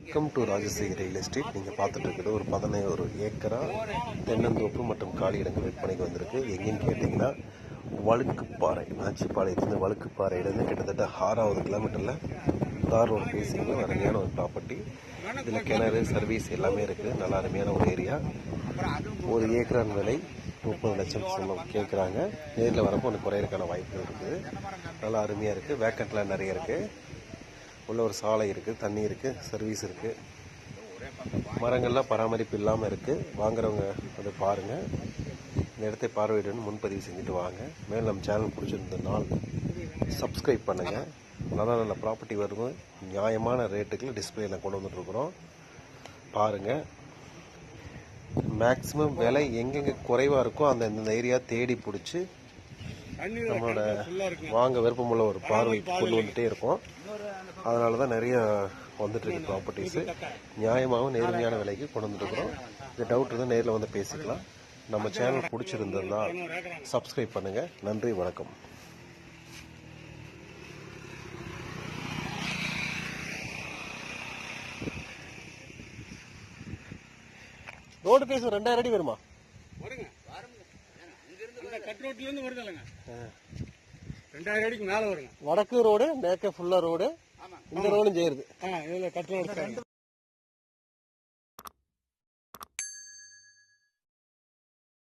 Welcome to Rajasekar real estate. நீங்கள் பார்த்துட்டு இருக்கிறது ஒரு 11 ஏக்கரா தென்னந்தோப்பு மற்றும் காலி இடங்கள் விற்பனைக்கு வந்திருக்கு. எங்கேன்னு கேட்டிங்கன்னா வழுக்குப்பாறை, நாச்சிப்பாளையத்துலேருந்து வழுக்குப்பாறையிலேருந்து கிட்டத்தட்ட 6வது கிலோமீட்டரில் தார் ரோடு பேசிங்கில் அருமையான ஒரு ப்ராப்பர்ட்டி. இதில் கிணறு சர்வீஸ் எல்லாமே இருக்குது. நல்லா அருமையான ஒரு ஏரியா. ஒரு ஏக்கரான் விலை 30 லட்சம் கேட்குறாங்க. நேரில் வரப்போ ஒன்று குறையிறதுக்கான வாய்ப்புகள் இருக்குது. நல்லா அருமையாக இருக்குது. வேக்கண்ட்லாம் நிறைய இருக்குது. உள்ள ஒரு சாலை இருக்குது, தண்ணி இருக்குது, சர்வீஸ் இருக்குது. மரங்கள்லாம் பராமரிப்பு இல்லாமல் இருக்குது. வாங்குறவங்க அதை பாருங்கள். இந்த இடத்தை பார்வையிடணும் முன்பதிவு செஞ்சுட்டு வாங்க. மேலும் நம்ம சேனல் பிடிச்சிருந்ததுனால் சப்ஸ்கிரைப் பண்ணுங்கள். நல்ல நல்ல ப்ராப்பர்ட்டி வருது. நியாயமான ரேட்டுக்கு டிஸ்பிளேல கொண்டு வந்துட்டுருக்குறோம். பாருங்கள். மேக்ஸிமம் விலை எங்கெங்கே குறைவாக இருக்கோ அந்த ஏரியா தேடி பிடிச்சி நம்மளோட வாங்க விருப்பமுள்ள ஒரு பார்வை கொண்டு வந்துகிட்டே இருக்கோம். அதனால தான் நிறைய வந்துட்டுருக்கு ப்ராப்பர்ட்டிஸு. நியாயமாகவும் நேர்மையான விலைக்கு கொண்டு வந்துட்டுருக்குறோம். இந்த டவுட் இருந்தால் நேரில் வந்து பேசிக்கலாம். நம்ம சேனல் பிடிச்சிருந்ததுன்னா சப்ஸ்கிரைப் பண்ணுங்கள். நன்றி, வணக்கம். ரோடு பேச 2000 அடி வருமா? கட் ரோட்ல இருந்து வருது இல்லைங்க, 2000 அடிக்கு மேல வருங்க. வடக்கு ரோடு மேற்க ஃபுல்லா ரோடு, இந்த ரோடும் சேருது. இதுல கட் ரோடு